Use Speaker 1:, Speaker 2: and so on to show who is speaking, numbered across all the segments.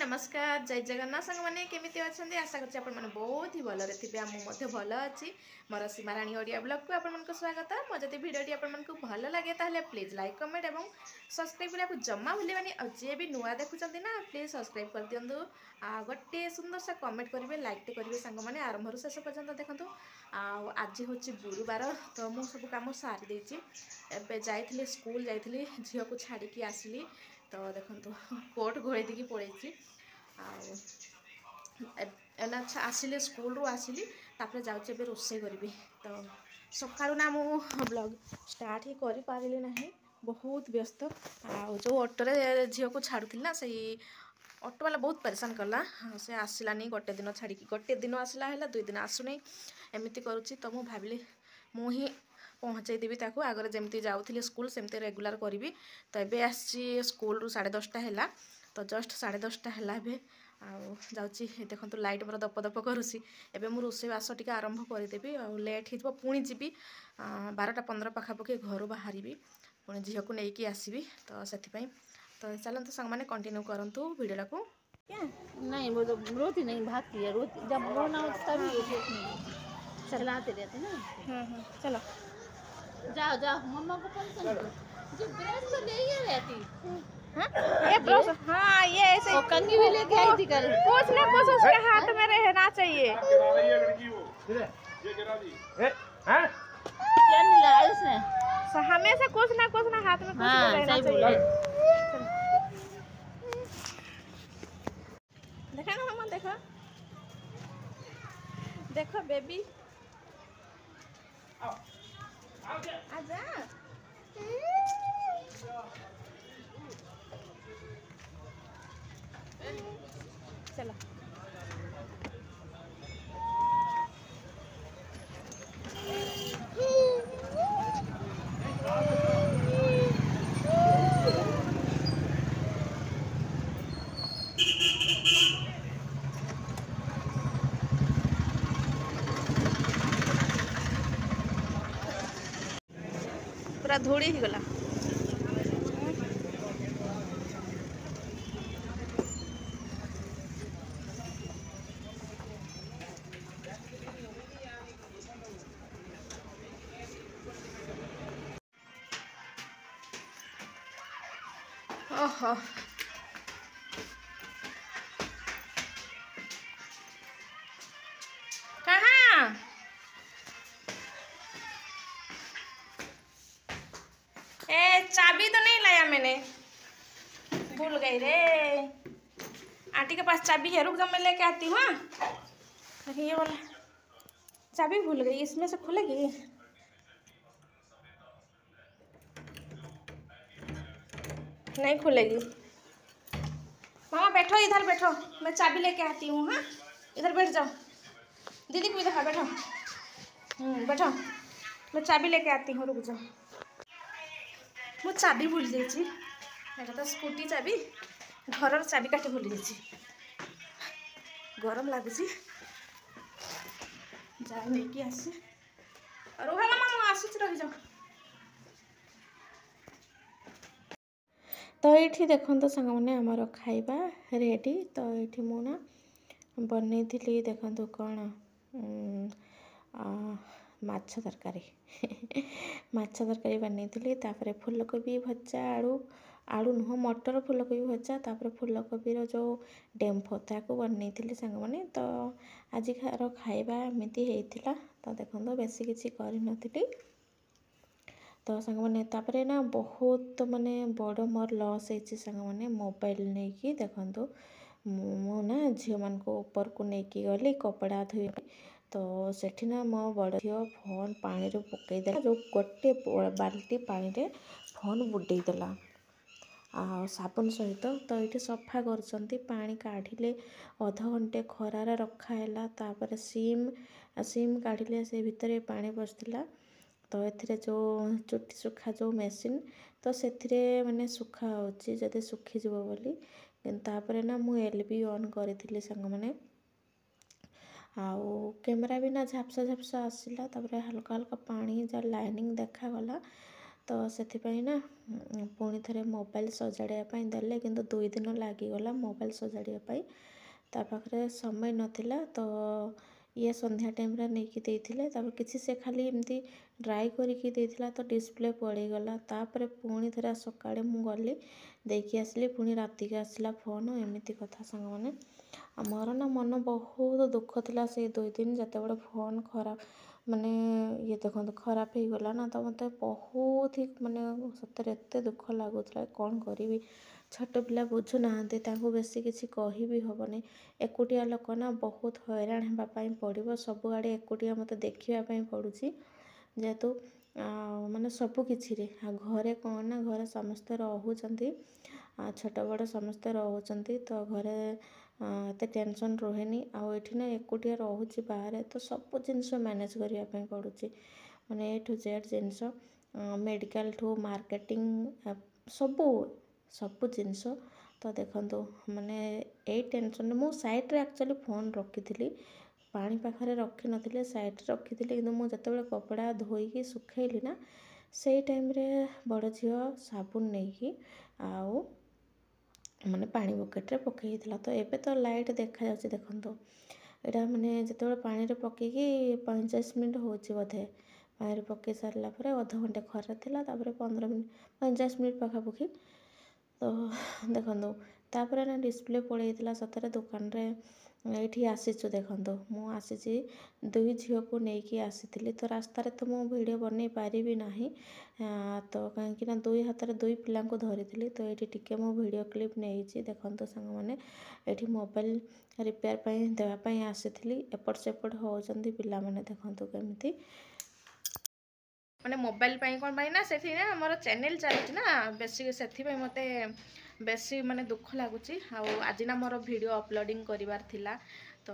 Speaker 1: नमस्कार जय जगन्नाथ सांग मैंने केमी अच्छा आशा करছি ଆପଣ बहुत ही भलରେ ଥିବେ आ ମୁଁ ଭଲ ଅଛି ମୋର ସୀମାରାଣୀ ଓଡ଼ିଆ ବ୍ଲଗ को ଆପଣମାନଙ୍କୁ स्वागत मो जदि भिडियोटी आपको भल लगे ताहले प्लीज लाइक कमेंट और सब्सक्राइब करने जमा भूलेबानी और जी भी नुआ देखुं ना प्लीज सब्सक्राइब कर दिंतु गोटे सुंदर सा कमेंट करेंगे लाइक टे करेंगे सांग मैंने आरंभ शेष पर्यंत देखूँ आज हूँ गुरुवार तो मुझ सब कम सारी देती एवं जाइली स्कूल जाइली झील को छाड़ी आसली तो देखो कोट घोड़े देकी पड़े आसिले स्कूल रू आसिली तापर जाऊँ रोषे करी तो सका ना मु ब्लॉग स्टार्ट ही कर पारिली नहीं बहुत व्यस्त जो ऑटोरे झील को छाड़ू ना से ऑटो वाला बहुत परेशान कला से आसलानी गोटे दिन छाड़ी गोटे दिन आसला है 2 दिन आसुनी एमती करुच्ची तो मुझे भाविली मुही पहुँचे देवी ताकू आगे जमती जाऊँगी स्कूल सेमती रेगुलर करी तो ये आसी स्कूल रू 10:30 है तो जस्ट 10:30 है जाऊँगी देखो लाइट मोर दप दप करुँची एवं मुझे रोषेबास टी आरंभ करदेवी और लेट हो पुणी जी 12:15 पाखापाखि घर बाहरी पुणी झील को लेकिन आसबि तो से तो चलते सांग मैंने कंटिन्यू करूँ वीडियो को
Speaker 2: क्या नहीं वो तो रोटी नहीं भात की है रोटी जब बोना तभी चलाते रहते ना।
Speaker 1: चलो
Speaker 2: जाओ जाओ मम्मा को फोन कर जो ब्रश तो ले ही रहती
Speaker 1: ये ब्रश हाँ ये ऐसे
Speaker 2: और कंघी भी लेके आई थी कल
Speaker 1: कुछ ना कुछ उसके हाथ में रहना चाहिए
Speaker 2: क्या नहीं लाया उसने
Speaker 1: हमेशा कुछ ना हाथ में कुछ
Speaker 2: हाँ,
Speaker 1: रहना चाहिए देखा ना मम्मा देखो देखो बेबी आजा चलो पूरा धूड़ी ही गला ओहो कहाँ ए चाबी तो नहीं लाया मैंने भूल गई रे आंटी के पास चाबी है रुक जा मैं लेके आती हूँ ये वाला चाबी भूल गई इसमें से खुलेगी नहीं खुलेगी मामा बैठो इधर बैठो मैं चाबी लेके आती हूँ हाँ इधर बैठ जाओ दीदी को इधर बैठो बैठो मैं चाबी लेके आती हूँ रुक जाओ मु चाबी भूल जाइए एटा तो स्कूटी चाबी घर चाबी काटे भूल जाइए गरम लगुच जा नहीं आसी रुह मामा आसूच रही जाओ तो ये देखो सांग मैंने आमर खाइबा रेडी तो ये मुना बनई थी देखो कौन माछ तरकारी माछ तरकारी बनई थी तापर फूलकोबी भजा आलू आलू नुह मटर फूलकोबी भजा तापर फूलकोबी जो डेम्फो ताको बनई थी सांग मैंने तो आज खाइबा एमती होता तो देखो बेसी किसी कर तो सांग मैंने तापरे ना बहुत माने बड़ मोर लॉस है सांग मैंने मोबाइल नहीं कि देखो मु ना झील मान को ऊपर को लेकिन गली कपड़ा धोई तो सेठी ना मो बड़ झील फोन पानी रो पकईदेला जो गोटे बाल्टी पानी रे फोन बुड़ेदेला आ साबुन सहित तो ये सफा कर पानी काढ़िले अध घंटे खरार रखाला तापर सीम काढ़िले से भितर पानी पशला तो ये जो चुटी सुखा जो मेसीन तो से मैंने सुखा होची जदि सुखीज बोली तापर ना मु एलबी ऑन करी सांग मैंने आउ कैमेरा भी ना झापसा झापसा आसला तापर हल्का हल्का पानी जहाँ लाइनिंग देखागला तो से ना पुणी थे मोबाइल सजाड़ा देले किंतु 2 दिन लगिगला मोबाइल सजाड़ा ता पाखे समय नथिला तो ये संध्या टाइम रे नहीं कि किसी से खाली एमती ड्राई करके देथिला तो डिस्प्ले पड़ीगला तापर पुणी थे सकाळे मु गली देखी आसली पुणी राति के आसला फोन एमती कथा सांग मैंने मोर ना मन बहुत दुख थिला से 2 दिन जते बड़े फोन खराब माने ये देखो खराब हो गला ना तो मत बहुत ही माने सतरे एत दुख लगुला कौन करी छोट पिला बुझु ना बेसी किसी कही भी हेनी एकुटिया लोक ना बहुत हैरान होगापाई पड़ो सबुआड़े एकुटिया मत देखापी पड़ुची जेहेतु माने सब किछि घरे कौन ना घरे समस्ते रोचंती छोट बड़ समस्ते रोचंती तो घरे एत टेंशन रोहेनी आठी ना एकुटिया रोचे बाहर तो सब जिनस मैनेज करने पड़ुची माने ए टू जेड जिनस मेडिकल ठू मार्केटिंग सबू सबू जिनस तो देखो माने ए टेंशन मु साइड रे एक्चुअली फोन रखी पानी पाखरे रखी नथिले साइड रखी किंतु मु जते कपड़ा धोईकी सुखैली ना से टाइम रे बड़ झियो साबुन नहीं आउ माने पानी बकेट रे पकई तो एबे तो लाइट देखा जाउची देखंतो एटा माने जते पानी रे पकईकी 45 मिनट होची बोधे पानी रे पकई सारला परे आधा घंटे खरा थिला तापर 15 मिनट 50 मिनट पाखापाखि तो देखो तापर ना डिस्प्ले पड़ेगा सतरे दुकान रे ये आसीचु देखो मु आसी 2 झील को लेकिन आसी तो रास्तार तो मु वीडियो बन पारि ना तो कहीं 2 हाथ 2 पिला धरी तो ये टिके मु वीडियो क्लिप नहीं देखो सांग मैंने ये मोबाइल रिपेयर देवाई आसी एपट सेपट होती पिला माने देखो केमती माने मोबाइल कौन ना से मोर चैनल चलती ना बेसी से मते बेसी माने दुख लगुच आज ना मोर वीडियो अपलोडिंग करिवार थिला तो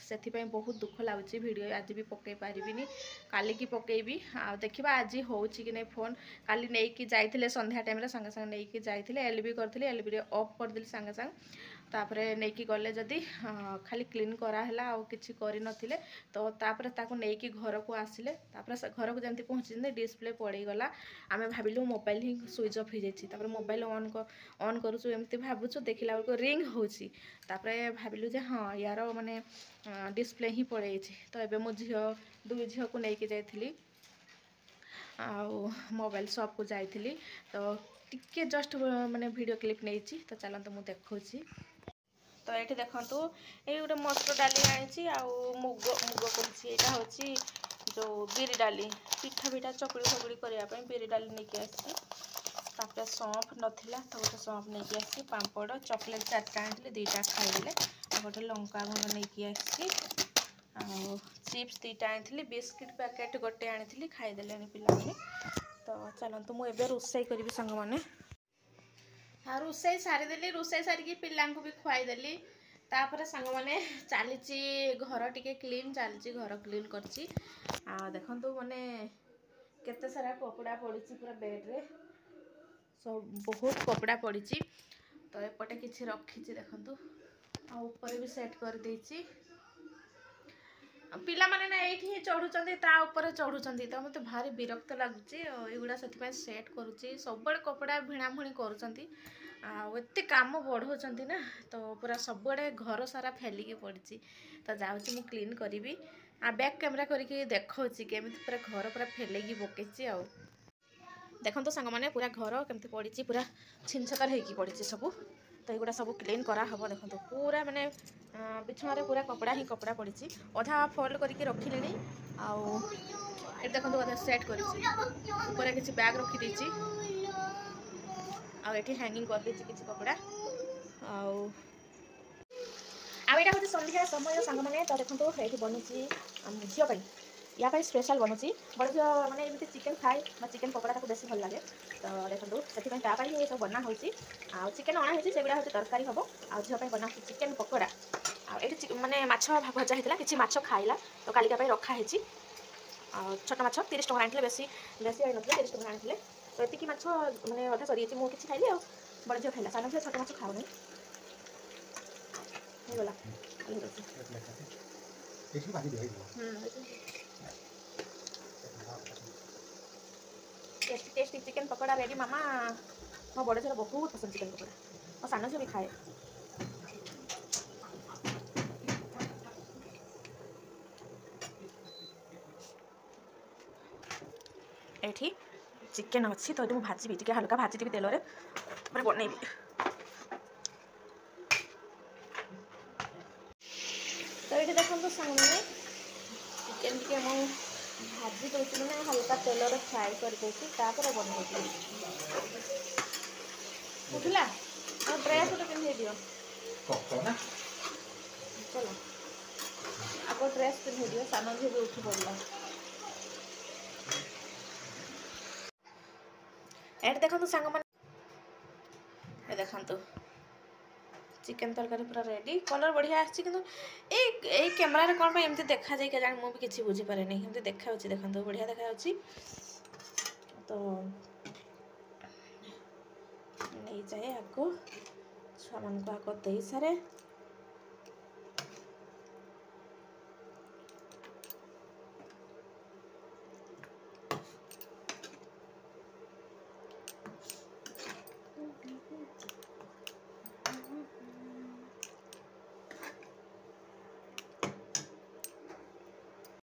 Speaker 1: से बहुत दुख लगुच वीडियो आज भी पकई पारिनी काली की पकईबी आ देखा आज हो कि नहीं फोन काली नहीं जाइए संध्या टाइम संगे संगे नहीं जाइए एलबी करी एलबी ऑफ करदेली संगे संगे तापरे नहीं गले जदि खाली क्लीन कराला आ किसी कर नथिले तो तापरे ताको नहीं घर को आसिले तापरे घर को जमती पहुँची डिस्प्ले पड़ीगला आम भाविलु मोबाइल ही स्विच ऑफ हो जाइए मोबाइल ऑन करूँ एमती भावुँ देखला बेलू रिंग होची तापरे भाविलु जे हाँ यार माने डिस्प्ले ही पड़े तो एबे मो झील 2 झील को लेकिन जाइली मोबाइल शॉप को जाइली तो टिके जस्ट माने वीडियो क्लिप नहीं तो चलते मुझे देखी तो ये देखु ये गोटे मसूर डाली आनी मुग मुग कहूँ यहाँ हूँ जो बिरी डाली पिठा पिठा चकुड़ी फकुड़ी करने बिरी डाली नहीं आसी सौंफ नाला तो गोटे सौंफ नहीं आसी पापड़ चॉकलेट 4टा आनी 2टा खाईले गोटे लंका गुंड नहीं आसी चिप्स 2टा आनी बिस्किट पैकेट गोटे आनी खाईदे पिला तो चलतु मुझे रोषे करी सांग मैंने हाँ रोषे सारीदेली रोषे सारिकी पिला भी खुआईदेली तापर सांग मैंने चली घर टिके क्लीन चली घर क्लीन करची देखु माने केते सारा कपड़ा पड़ी पूरा बेड्रे सब बहुत कपड़ा पड़ी तो एपटे किसी रखी देखु ऊपर भी सेट कर देछि पिला माने ना ये चढ़ुंट ताऊपर चढ़ुंट तो मत भारी विरक्त लगुच युवा से सेट करुच्ची सब कपड़ा भिणाभुणी करते काम बढ़ाऊँ ना तो पूरा सबुआड़े घर सारा फैलिकी पड़ी तो जाऊँगी मु क्लीन करी बैक कैमेरा करके देखी केमी पूरा घर पूरा फैलैकी पकई आ देखो तो सांग मैंने पूरा घर केमती पड़ी पूरा छिनछतर होगी पड़ी सब तो युवा सब क्लीन करा हम देखो पूरा माने बिछुआर पूरा कपड़ा ही कपड़ा पड़ी अधा फोल्ड करके रखिले आउ देखो अधा सेट कर किसी बैग रखीदे आठी हैंगिंग कर किसी कपड़ा आईटा हूँ संध्या समय सांग मैंने तो देखो ये बनी झील या स्पेशल बनुची बड़ झील मैंने एमती चिकेन फ्राए चिकेन पकड़ा बेस भल लगे तो देखो से ये सब बना हो चिकेन अणाई से गुड़ा हूँ तरकारी हम आ झील बना चिकेन पकड़ा ये माने माछ भजा होता किसी माछ खाइला तो कालिका रखाही छोट माछ 30 टଙ୍କା आनी बेसी बेसी आई ना 30 टଙ୍କା आनी तो ये माछ मैंने अधा सरी मुझे खाइली बड़ झील खाइला सान झील छोट माछ खाऊनी गला tasty tasty chicken pakora ready मामा। मो बड़े झील बहुत पसंद चिकेन पकौड़ा, मो सान झील भी खाए। एठी चिकेन अच्छी तो ये भाजी टी हल्का भाजी तेल बनइबी। तो ये देखो सामने चिकेन टी भाजी दूसरी मैंने हल्का तेल फ्राए कर बनइबी। बुझला ड्रेस गोटे पिंधे दियो चलो आग ड्रेस पिंधे दियो सान झी भी उठी पड़ा। ये देखो सांग मैंने देखो चिकेन तरकारी पूरा रेडी कलर बढ़िया आसी कि कैमेरा कौन एमती देखा जाए क्या मुझे किसी बुझीपारे नहीं एमती देखा देखो बढ़िया देखा तो नहीं जाए आगो छुआ मान को आग दे सारे